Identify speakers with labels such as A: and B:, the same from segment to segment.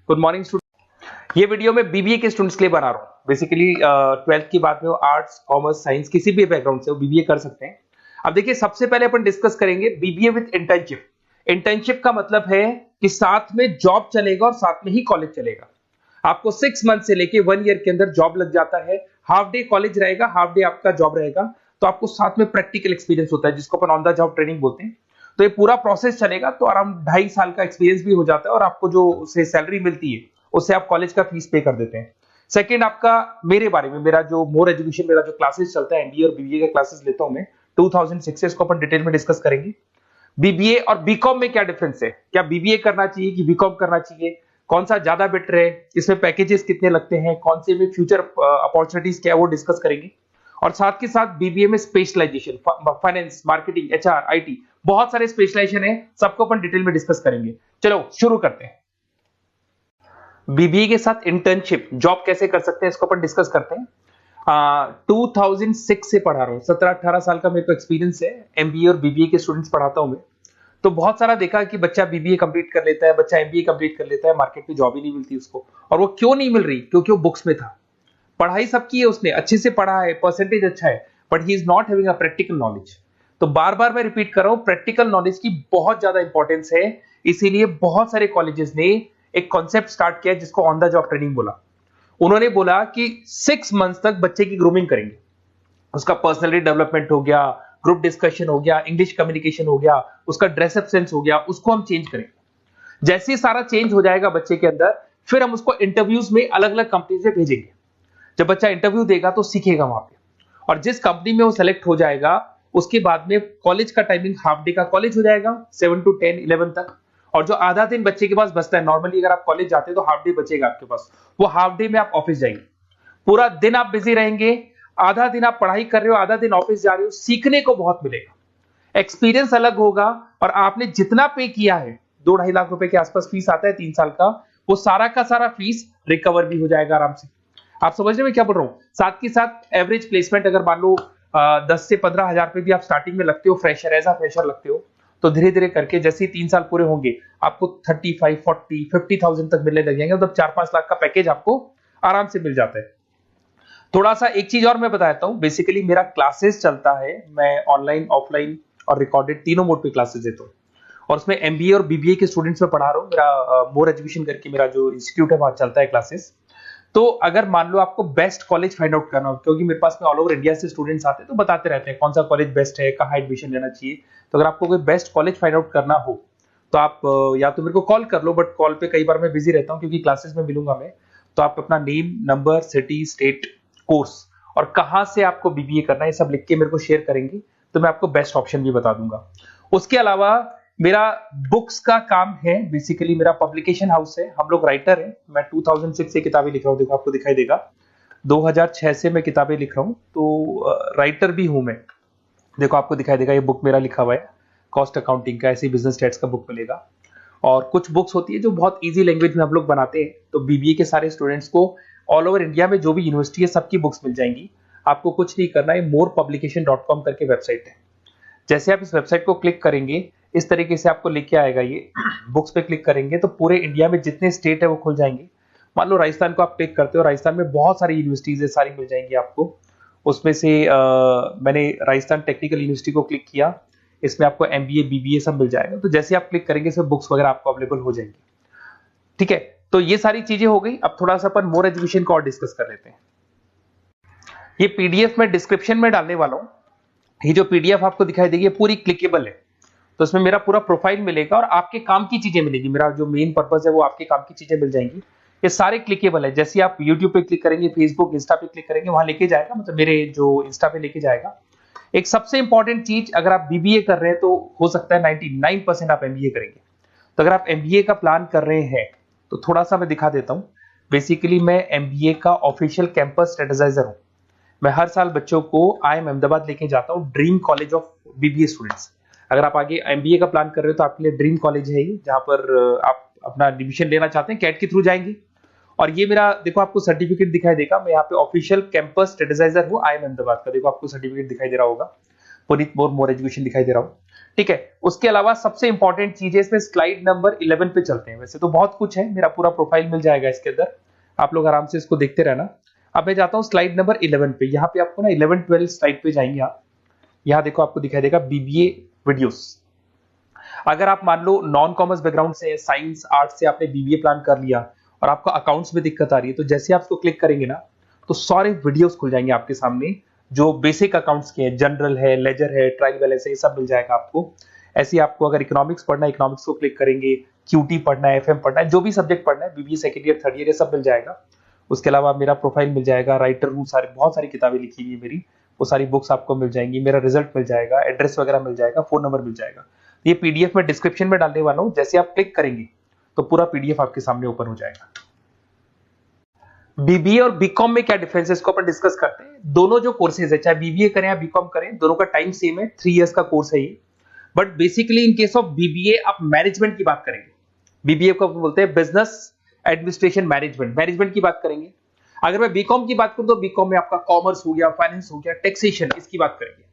A: Good morning student. ये video मैं BBA के स्टूडेंट्स के लिए बना रहा हूँ। बेसिकली 12th की बात में वो आर्ट्स, कॉमर्स, साइंस किसी भी बैकग्राउंड से वो बीबीए कर सकते हैं। अब देखिए, सबसे पहले अपन डिस्कस करेंगे बीबीए विद इंटर्नशिप। इंटर्नशिप का मतलब है कि साथ में जॉब चलेगा और साथ में ही कॉलेज चलेगा। आपको 6 मंथ से लेके 1 ईयर के अंदर जॉब लग जाता है। हाफ डे कॉलेज रहेगा, हाफ डे आपका जॉब रहेगा, तो आपको साथ में प्रैक्टिकल एक्सपीरियंस होता है जिसको अपन ऑन द जॉब ट्रेनिंग बोलते हैं। तो ये पूरा प्रोसेस चलेगा तो अराउंड 2.5 साल का एक्सपीरियंस भी हो जाता है और आपको जो उससे सैलरी मिलती है उससे आप कॉलेज का फीस पे कर देते हैं। सेकंड, आपका मेरे बारे में, मेरा जो मोर एजुकेशन, मेरा जो क्लासेस चलता है एमबीए और बीबीए के क्लासेस लेता हूं मैं 2006 से, इसको अपन डिटेल में डिस्कस करेंगे। बीबीए और बीकॉम में क्या डिफरेंस है, क्या बीबीए करना चाहिए कि बीकॉम करना चाहिए, कौन सा ज्यादा बेटर है, इसमें पैकेजेस कितने लगते हैं, कौन से में फ्यूचर अपॉर्चुनिटीज क्या है वो डिस्कस करेंगे। और साथ के साथ बीबीए में specialization, finance, marketing, HR, IT, बहुत सारे स्पेशलाइजेशन है, सबको अपन डिटेल में डिस्कस करेंगे। चलो शुरू करते हैं। बीबीए के साथ इंटर्नशिप, जॉब कैसे कर सकते हैं इसको अपन डिस्कस करते हैं। 2006 से पढ़ा रहा हूँ, 17-18 साल का मेरे को एक्सपीरियंस है। एमबीए और बीबीए के स्टूडेंट्स पढ़ाता हूँ मैं। तो बहुत सारा देखा कि बच्चा बीबीए कंप्लीट कर लेता है, बच्चा एमबीए कंप्लीट कर लेता है, मार्केट में जॉब ही नहीं मिलती उसको। और वो क्यों नहीं मिल रही? क्योंकि वो बुक्स में था, पढ़ाई सबकी है, उसने अच्छे से पढ़ा है, परसेंटेज अच्छा है, but he is not having a practical knowledge. तो बार बार मैं रिपीट कर रहा हूं, प्रैक्टिकल नॉलेज की बहुत ज्यादा इंपॉर्टेंस है। इसीलिए बहुत सारे कॉलेजेस ने एक कॉन्सेप्ट स्टार्ट किया जिसको ऑन द जॉब ट्रेनिंग बोला। उन्होंने बोला कि 6 मंथ्स तक बच्चे की ग्रूमिंग करेंगे, उसका पर्सनैलिटी डेवलपमेंट हो गया, ग्रुप डिस्कशन हो गया, इंग्लिश कम्युनिकेशन हो गया, उसका ड्रेसअप सेंस हो गया, उसको हम चेंज करेंगे। जैसे ही सारा चेंज हो जाएगा बच्चे के अंदर, फिर हम उसको इंटरव्यूज में अलग अलग कंपनी से भेजेंगे। जब बच्चा इंटरव्यू देगा तो सीखेगा वहां पे, और जिस कंपनी में वो सेलेक्ट हो जाएगा उसके बाद में कॉलेज का टाइमिंग हाफ डे का कॉलेज हो जाएगा, 7 to 10, 11 तक। और जो आधा दिन बच्चे के पास बचता है, नॉर्मली अगर आप कॉलेज जाते हैं तो हाफ डे बचेगा आपके पास, वो हाफ डे में आप ऑफिस जाएंगे। पूरा दिन आप बिजी रहेंगे, आधा दिन आप पढ़ाई कर रहे हो, आधा दिन ऑफिस जा रहे हो, सीखने को बहुत मिलेगा, एक्सपीरियंस अलग होगा। और आपने जितना पे किया है, 2-2.5 लाख रुपए के आसपास फीस आता है 3 साल का, वो सारा का सारा फीस रिकवर भी हो जाएगा आराम से। आप समझ रहे हैं मैं क्या बोल रहा हूं? साथ के साथ एवरेज प्लेसमेंट अगर मान लो 10 से 15 हजार पे भी आप स्टार्टिंग में लगते हो, फ्रेशर, एज अ फ्रेशर लगते हो, तो धीरे धीरे करके जैसे ही 3 साल पूरे होंगे आपको 35, 40, 50,000 तक मिलने लग जाएंगे। मतलब 4-5 लाख का पैकेज आपको आराम से मिल जाता है। थोड़ा सा एक चीज और मैं बताता हूँ। बेसिकली मेरा क्लासेस चलता है, मैं ऑनलाइन, ऑफलाइन और रिकॉर्डेड तीनों मोड पे क्लासेस देता हूँ, और उसमें एमबीए और बीबीए के स्टूडेंट्स में पढ़ा रहा हूँ। मेरा मोर एजुकेशन करके मेरा जो इंस्टीट्यूट है वहां चलता है क्लासेस। तो अगर मान लो आपको बेस्ट कॉलेज फाइंड आउट करना हो, क्योंकि मेरे पास में ऑल ओवर इंडिया से स्टूडेंट्स आते हैं तो बताते रहते हैं कौन सा कॉलेज बेस्ट है, कहाँ एडमिशन लेना चाहिए। तो अगर आपको कोई बेस्ट कॉलेज फाइंड आउट करना हो तो आप या तो मेरे को कॉल कर लो, बट कॉल पे कई बार मैं बिजी रहता हूँ क्योंकि क्लासेस में मिलूंगा मैं। तो आप अपना name, number, city, state, course और कहाँ से आपको बीबीए करना है, सब लिख के मेरे को शेयर करेंगे तो मैं आपको बेस्ट ऑप्शन भी बता दूंगा। उसके अलावा मेरा बुक्स का काम है, बेसिकली मेरा पब्लिकेशन हाउस है, हम लोग राइटर हैं। मैं 2006 से किताबें लिख रहा हूँ, देखो आपको दिखाई देगा, 2006 से मैं किताबें लिख रहा हूँ, तो राइटर भी हूं मैं। देखो आपको दिखाई देगा, ये बुक मेरा लिखा हुआ है, कॉस्ट अकाउंटिंग का, ऐसे बिजनेस स्टैट्स का बुक मिलेगा। और कुछ बुक्स होती है जो बहुत ईजी लैंग्वेज में हम लोग बनाते हैं, तो बीबीए के सारे स्टूडेंट्स को ऑल ओवर इंडिया में जो भी यूनिवर्सिटी है सबकी बुक्स मिल जाएंगी। आपको कुछ नहीं करना है, morepublication.com करके वेबसाइट है। जैसे आप इस वेबसाइट को क्लिक करेंगे, इस तरीके से आपको लेके आएगा, ये बुक्स पे क्लिक करेंगे तो पूरे इंडिया में जितने स्टेट है वो खुल जाएंगे। मान लो राजस्थान को आप क्लिक करते हो, राजस्थान में बहुत सारी यूनिवर्सिटीज है, सारी मिल जाएंगी आपको। उसमें से मैंने राजस्थान टेक्निकल यूनिवर्सिटी को क्लिक किया, इसमें आपको एमबीए, बीबीए सब मिल जाएगा। तो जैसे आप क्लिक करेंगे इसमें बुक्स वगैरह आपको अवेलेबल हो जाएंगी। ठीक है, तो ये सारी चीजें हो गई। अब थोड़ा सा अपन मोर एजुकेशन को और डिस्कस कर लेते हैं। ये पीडीएफ में डिस्क्रिप्शन में डालने वाला हूं। ये जो पीडीएफ आपको दिखाई देगी पूरी क्लिकेबल है, तो इसमें मेरा पूरा प्रोफाइल मिलेगा और आपके काम की चीजें मिलेगी। मेरा जो मेन पर्पस है वो आपके काम की चीजें मिल जाएंगी। ये सारे क्लिकेबल है, जैसे आप YouTube पे क्लिक करेंगे, फेसबुक, इंस्टा पे क्लिक करेंगे, वहां लेके जाएगा, मतलब मेरे जो इंस्टा पे लेके जाएगा। एक सबसे इंपॉर्टेंट चीज, अगर आप बीबीए कर रहे हैं तो हो सकता है 99% आप एमबीए करेंगे। तो अगर आप एमबीए का प्लान कर रहे हैं तो थोड़ा सा मैं दिखा देता हूं। बेसिकली मैं एमबीए का ऑफिशियल कैंपस स्ट्रेटेजाइजर हूं। मैं हर साल बच्चों को IIM अहमदाबाद लेके जाता हूं, dream college of BBA students. अगर आप आगे एमबीए का प्लान कर रहे हो तो आपके लिए ड्रीम कॉलेज है ये, जहां पर आप अपना एडमिशन लेना चाहते हैं, कैट के थ्रू जाएंगे। और ये मेरा, देखो आपको सर्टिफिकेट दिखाई देगा, मैं यहाँ पे ऑफिशियल कैंपस स्ट्रेटेजाइजर हूँ IIM अहमदाबाद का। देखो आपको सर्टिफिकेट दिखाई दे रहा होगा, पुनीत मोर एजुकेशन दिखाई दे रहा हूँ। ठीक है। उसके अलावा सबसे इंपॉर्टेंट चीज है इसमें, स्लाइड नंबर 11 पे चलते हैं। वैसे तो बहुत कुछ है, मेरा पूरा प्रोफाइल मिल जाएगा इसके अंदर, आप लोग आराम से इसको देखते रहना। अब मैं जाता हूँ स्लाइड नंबर 11 पे। यहाँ पे आपको ना 11-12 स्लाइड पे जाएंगे आप। यहाँ देखो आपको दिखाई देगा बीबीए वीडियोस। अगर आप मान लो नॉन कॉमर्स बैकग्राउंड से, साइंस आर्ट्स से आपने बीबीए प्लान कर लिया और आपको अकाउंट्स में दिक्कत आ रही है, तो जैसे आप इसको क्लिक करेंगे ना तो सारे वीडियोस खुल जाएंगे आपके सामने, जो बेसिक अकाउंट्स के हैं, जनरल है, लेजर है, ट्रायल बैलेंस है, ये सब मिल जाएगा आपको। ऐसे ही आपको अगर इकोनॉमिक्स पढ़ना है, इकोनॉमिक्स को क्लिक करेंगे, क्यूटी पढ़ना है, एफएम पढ़ना है, जो भी सब्जेक्ट पढ़ना है, BBA second year third year, ये सब मिल जाएगा। उसके अलावा मेरा प्रोफाइल मिल जाएगा, राइटर हूँ, सारे बहुत सारी किताबें लिखी हुई है मेरी, वो सारी बुक्स आपको मिल जाएंगी, मेरा रिजल्ट मिल जाएगा, एड्रेस वगैरह मिल जाएगा, फोन नंबर मिल जाएगा। ये पीडीएफ में डिस्क्रिप्शन में डालने वाला हूँ, जैसे आप क्लिक करेंगे तो पूरा पीडीएफ आपके सामने ओपन हो जाएगा। बीबीए और बीकॉम में क्या डिफरेंस है, इसको अपन डिस्कस करते हैं। दोनों जो कोर्सेज है, चाहे बीबीए करें या बीकॉम करें, दोनों का टाइम सेम है, 3 इयर्स का कोर्स है ये। But basically in case of BBA आप मैनेजमेंट की बात करेंगे। बीबीए को बोलते हैं बिजनेस एडमिनिस्ट्रेशन मैनेजमेंट, मैनेजमेंट की बात करेंगे। अगर मैं बीकॉम की बात करूं तो बीकॉम में आपका कॉमर्स हो गया, फाइनेंस हो गया, टैक्सेशन, इसकी बात करेंगे।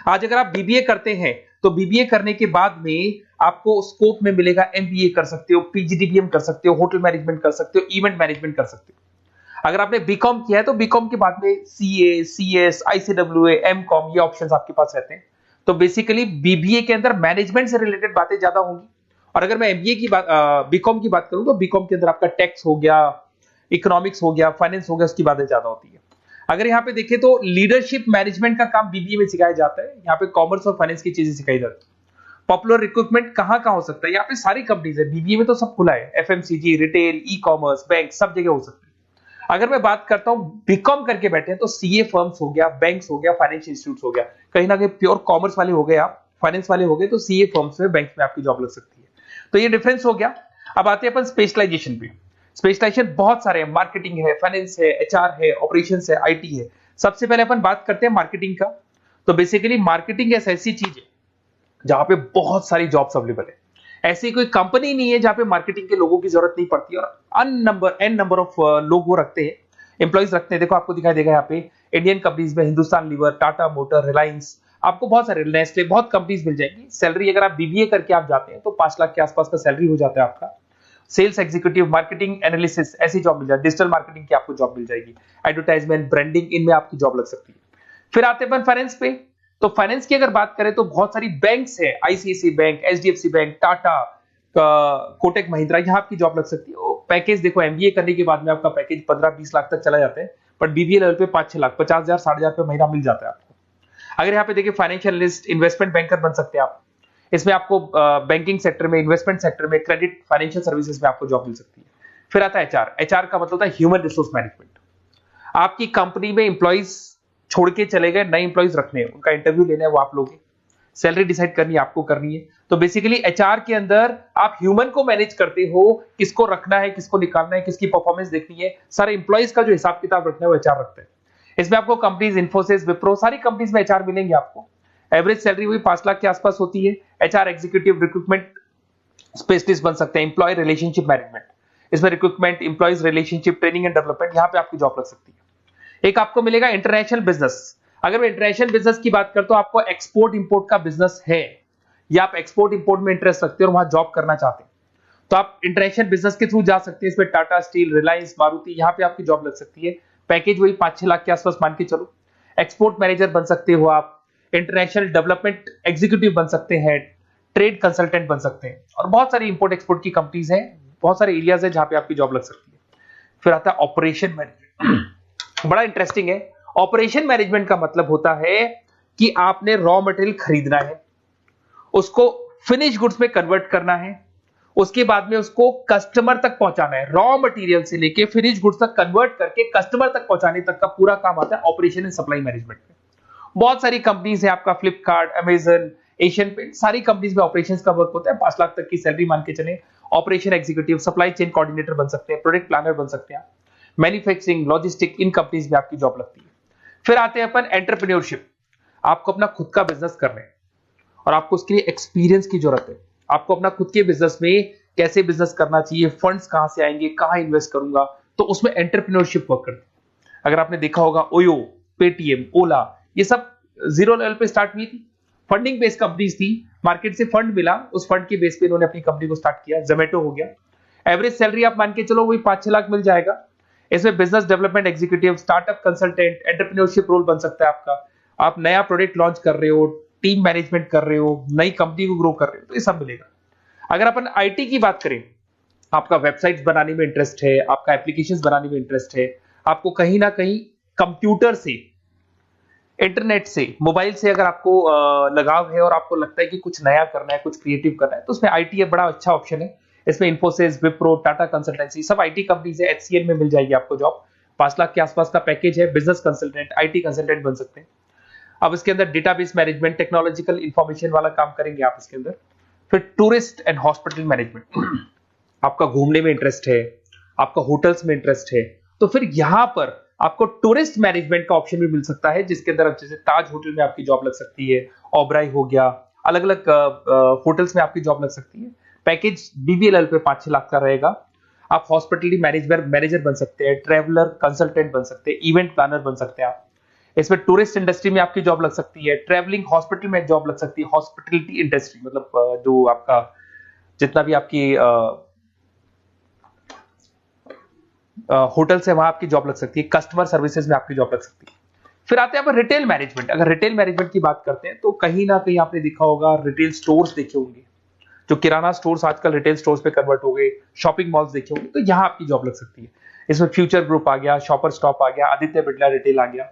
A: आज अगर आप बीबीए करते हैं तो बीबीए करने के बाद में आपको स्कोप में मिलेगा, एमबीए कर सकते हो, पीजीडीबीएम कर सकते हो, होटल मैनेजमेंट कर सकते हो, इवेंट मैनेजमेंट कर सकते हो। अगर आपने बीकॉम किया है तो बीकॉम के बाद में सीए, सीएस, आईसीडब्ल्यूए, एमकॉम, ये ऑप्शंस आपके पास रहते हैं। तो बेसिकली बीबीए के अंदर मैनेजमेंट से रिलेटेड बातें ज्यादा होंगी। और अगर मैं एमबीए की बात, बीकॉम की बात करूं तो बीकॉम के अंदर आपका टैक्स हो गया, इकोनॉमिक्स हो गया, फाइनेंस हो गया, उसकी बातें ज्यादा होती है। अगर यहाँ पे देखें तो लीडरशिप मैनेजमेंट का काम बीबीए में सिखाया जाता है। यहाँ पे कॉमर्स और फाइनेंस की चीजें सिखाई जाती है। पॉपुलर रिक्रूटमेंट कहाँ कहाँ हो सकता है, यहाँ पे सारी कंपनीज है, बीबीए में तो सब खुला है, FMCG, retail, e commerce, bank, सब जगह हो सकती है। अगर मैं बात करता हूं बीकॉम करके बैठे हैं तो सीए फर्म्स हो गया, बैंक्स हो गया, फाइनेंशियल इंस्टीट्यूट्स हो गया, कहीं ना कहीं प्योर कॉमर्स वाले हो गए आप, फाइनेंस वाले हो गए तो सीए फर्म्स में, बैंक्स में आपकी जॉब लग सकती है। तो ये डिफरेंस हो गया। अब आते हैं अपन स्पेशलाइजेशन पे। स्पेशलाइजेशन बहुत सारे हैं, मार्केटिंग है, फाइनेंस है, एचआर है, ऑपरेशंस है, आईटी है। सबसे पहले अपन बात करते हैं मार्केटिंग का। तो बेसिकली मार्केटिंग ऐसी चीज है जहां पे बहुत सारी जॉब्स अवेलेबल है। ऐसी कोई कंपनी नहीं है जहां पे मार्केटिंग के लोगों की जरूरत नहीं पड़ती, और एन नंबर ऑफ लोग वो रखते हैं, एम्प्लॉइज रखते हैं। देखो आपको दिखाई देगा यहाँ पे इंडियन कंपनीज में हिंदुस्तान लीवर, टाटा मोटर, रिलायंस, आपको बहुत सारे, नेस्ले, बहुत कंपनीज मिल जाएगी। सैलरी अगर आप बीबीए करके आप जाते हैं तो 5 लाख के आसपास का सैलरी हो जाता है आपका। सेल्स एग्जीक्यूटिव, मार्केटिंग एनालिसिस, ऐसी जॉब मिल जाएगी। डिजिटल मार्केटिंग की आपको जॉब मिल जाएगी, एडवर्टाइजमेंट, ब्रांडिंग, इनमें आपकी जॉब लग सकती है। फिर आते हैं फाइनेंस पे। तो फाइनेंस की अगर बात करें तो बहुत सारी बैंक्स है, ICICI bank, HDFC bank, Tata, Kotak Mahindra, यहाँ आपकी जॉब लग सकती है। पैकेज देखो, एमबीए करने के बाद में आपका पैकेज 15-20 लाख तक चला जाता है, बट बीबीए लेवल पे 5-6 लाख, 50,000, 60,000 रुपए महीना मिल जाता है आपको। अगर यहाँ पे देखिए फाइनेंशियल एनालिस्ट, इन्वेस्टमेंट बैंकर बन सकते हैं आप। इसमें आपको बैंकिंग सेक्टर में, इन्वेस्टमेंट सेक्टर में, क्रेडिट, फाइनेंशियल सर्विसेज में आपको जॉब मिल सकती है। फिर आता है एचआर। एचआर का मतलब होता है ह्यूमन रिसोर्स मैनेजमेंट। आपकी कंपनी में इंप्लॉइज छोड़ के चले गए, नए इंप्लॉइज रखने हैं, उनका इंटरव्यू लेना है, वो आप लोग, सैलरी डिसाइड करनी है, आपको करनी है। तो बेसिकली एचआर के अंदर आप ह्यूमन को मैनेज करते हो, किसको रखना है, किसको निकालना है, किसकी परफॉर्मेंस देखनी है, सारे इंप्लॉइज का जो हिसाब किताब रखना है वो एचआर रखते हैं। इसमें आपको कंपनीज, इन्फोसिस, विप्रो, सारी कंपनीज में एचआर मिलेंगे आपको। एवरेज सैलरी हुई 5 लाख के आसपास होती है। एचआर एग्जीक्यूटिव, रिक्रूटमेंट स्पेशलिस्ट बन सकते हैं, एम्प्लॉय रिलेशनशिप मैनेजमेंट, इसमें recruitment, employees relationship, training and development, यहाँ पे आपकी जॉब लग सकती है। एक आपको मिलेगा इंटरनेशनल बिजनेस। अगर मैं इंटरनेशनल बिजनेस की बात करता हूं, आपको एक्सपोर्ट इंपोर्ट का बिजनेस है या आप एक्सपोर्ट इंपोर्ट में इंटरेस्ट रखते हैं और वहां जॉब करना चाहते हैं, तो आप इंटरनेशनल बिजनेस के थ्रू जा सकते हैं। इसमें टाटा स्टील, रिलायंस, मारुति, यहाँ पे आपकी जॉब लग सकती है। पैकेज वही 5-6 लाख के आसपास मान के चलो। एक्सपोर्ट मैनेजर बन सकते हो आप, इंटरनेशनल डेवलपमेंट एग्जीक्यूटिव बन सकते हैं, ट्रेड कंसल्टेंट बन सकते हैं, और बहुत सारी इंपोर्ट एक्सपोर्ट की कंपनीज हैं, बहुत सारे एरियाज है जहां पे आपकी जॉब लग सकती है। फिर आता है ऑपरेशन मैनेजमेंट। बड़ा इंटरेस्टिंग है। ऑपरेशन मैनेजमेंट का मतलब होता है कि आपने रॉ मटेरियल खरीदना है, उसको फिनिश गुड्स में कन्वर्ट करना है, उसके बाद में उसको कस्टमर तक पहुंचाना है। रॉ मटेरियल से लेके फिनिश गुड्स तक कन्वर्ट करके कस्टमर तक पहुंचाने तक का पूरा काम आता है ऑपरेशन एंड सप्लाई मैनेजमेंट में। बहुत सारी कंपनीज है, आपका फ्लिपकार्ट, अमेजन, एशियन पेंट, सारी कंपनीज में ऑपरेशंस का वर्क होता है। 5 लाख तक की सैलरी मान के चले। Operation executive, supply chain coordinator बन सकते हैं, प्रोडक्ट प्लानर बन सकते हैं, मैन्युफैक्चरिंग, लॉजिस्टिक, इन कंपनीज में आपकी जॉब लगती है। फिर आते हैं अपन एंटरप्रेन्योरशिप। आपको अपना खुद का बिजनेस करना है और आपको उसके लिए एक्सपीरियंस की जरूरत है। आपको अपना खुद के बिजनेस में कैसे बिजनेस करना चाहिए, फंड्स कहां से आएंगे, कहां इन्वेस्ट करूंगा, तो उसमें एंटरप्रेन्योरशिप वर्क करती है। अगर आपने देखा होगा ओयो, पेटीएम, ओला, ये सब जीरो लेवल पे स्टार्ट हुई थी, फंडिंग बेस्ड कंपनीज थी, मार्केट से फंड मिला, उस फंड के बेस पे इन्होंने अपनी कंपनी को स्टार्ट किया। जोमेटो हो गया, एवरेज सैलरी आप मान के चलो वही 5-6 लाख मिल जाएगा। इसमें business development executive, startup consultant, entrepreneurship role बन सकता है आपका। आप नया प्रोडक्ट लॉन्च कर रहे हो, टीम मैनेजमेंट कर रहे हो, नई कंपनी को ग्रो कर रहे हो, तो ये सब मिलेगा। अगर अपन आईटी की बात करें, आपका वेबसाइट्स बनाने में इंटरेस्ट है, आपका एप्लीकेशंस बनाने में इंटरेस्ट है, आपको कहीं ना कहीं कंप्यूटर से, इंटरनेट से, मोबाइल से अगर आपको लगाव है और आपको लगता है कि कुछ नया करना है, कुछ क्रिएटिव करना है, तो उसमें आईटी बड़ा अच्छा ऑप्शन है। इसमें इन्फोसिस, विप्रो, टाटा कंसल्टेंसी, सब आईटी कंपनीज है। एचसीएल में मिल जाएगी आपको जॉब, 5 लाख के आसपास का पैकेज है। बिजनेस कंसल्टेंट, आईटी कंसल्टेंट बन सकते हैं। अब इसके अंदर डेटाबेस मैनेजमेंट, टेक्नोलॉजिकल इंफॉर्मेशन वाला काम करेंगे आप इसके अंदर। फिर टूरिस्ट एंड हॉस्पिटल मैनेजमेंट, आपका घूमने में इंटरेस्ट है, आपका होटल्स में इंटरेस्ट है, तो फिर यहां पर आपको टूरिस्ट मैनेजमेंट का ऑप्शन भी मिल सकता है, जिसके अंदर जैसे ताज होटल में आपकी जॉब लग सकती है, ओबराय हो गया, अलग अलग होटल्स में आपकी जॉब लग सकती है। पैकेज बीबीएलएल पे 5-6 लाख का रहेगा। आप हॉस्पिटलिटी मैनेजर बन सकते हैं, ट्रैवलर कंसल्टेंट बन सकते हैं, इवेंट प्लानर बन सकते हैं आप। इसमें टूरिस्ट इंडस्ट्री में आपकी जॉब लग सकती है, ट्रैवलिंग हॉस्पिटल में जॉब लग सकती है, हॉस्पिटलिटी इंडस्ट्री मतलब जो आपका जितना भी आपकी होटल से वहां आपकी जॉब लग सकती है, कस्टमर सर्विसेज में आपकी जॉब लग सकती है। फिर आते हैं आप रिटेल मैनेजमेंट। अगर रिटेल मैनेजमेंट की बात करते हैं तो कहीं ना कहीं आपने देखा होगा, रिटेल स्टोर्स देखे होंगे, जो किराना स्टोर्स आजकल रिटेल स्टोर्स पे कन्वर्ट हो गए, शॉपिंग मॉल्स देखे होंगे, तो यहां आपकी जॉब लग सकती है। इसमें फ्यूचर ग्रुप आ गया, शॉपर स्टॉप आ गया, आदित्य बिरला रिटेल आ गया,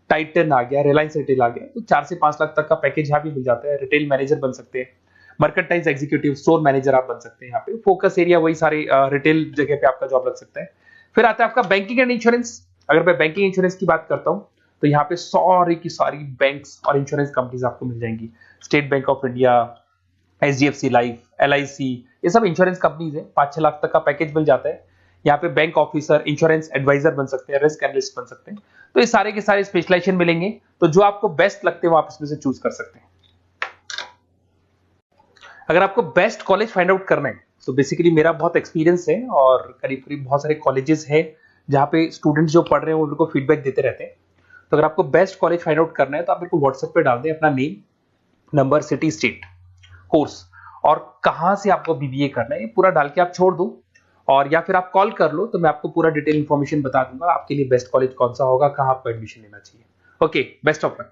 A: टाइटन आ गया, रिलायंस रिटेल आ गया, तो 4 से 5 लाख तक का पैकेज यहाँ भी मिल जाता है। रिटेल मैनेजर बन सकते हैं, मर्केंटाइज एग्जीक्यूटिव, स्टोर मैनेजर आप बन सकते हैं। यहाँ पे फोकस एरिया वही सारे रिटेल जगह पे आपका जॉब लग सकता है। फिर आता है आपका बैंकिंग एंड इंश्योरेंस। अगर मैं बैंकिंग इंश्योरेंस की बात करता हूं तो यहाँ पे सारी की सारी बैंक्स और इंश्योरेंस कंपनीज आपको मिल जाएंगी। State bank of India, HDFC life, LIC, ये सब इंश्योरेंस कंपनीज है। 5-6 लाख तक का पैकेज मिल जाता है। यहाँ पे बैंक ऑफिसर, इंश्योरेंस एडवाइजर बन सकते हैं, रिस्क एनालिस्ट बन सकते हैं। तो ये सारे के सारे स्पेशलाइजेशन मिलेंगे। तो जो आपको बेस्ट लगते हैं वो आप इसमें से चूज कर सकते हैं। अगर आपको बेस्ट कॉलेज फाइंड आउट करना है तो बेसिकली मेरा बहुत एक्सपीरियंस है और करीब करीब बहुत सारे कॉलेजेस हैं जहाँ पे स्टूडेंट्स जो पढ़ रहे हैं उनको फीडबैक देते रहते हैं। तो अगर आपको बेस्ट कॉलेज फाइंड आउट करना है तो आप मेरे को व्हाट्सएप पे डाल दें अपना name, number, city, state, course और कहाँ से आपको बीबीए करना है, ये पूरा डाल के आप छोड़ दो और या फिर आप कॉल कर लो तो मैं आपको पूरा डिटेल इन्फॉर्मेशन बता दूंगा आपके लिए बेस्ट कॉलेज कौन सा होगा, कहाँ आपको एडमिशन लेना चाहिए। Okay, best of luck.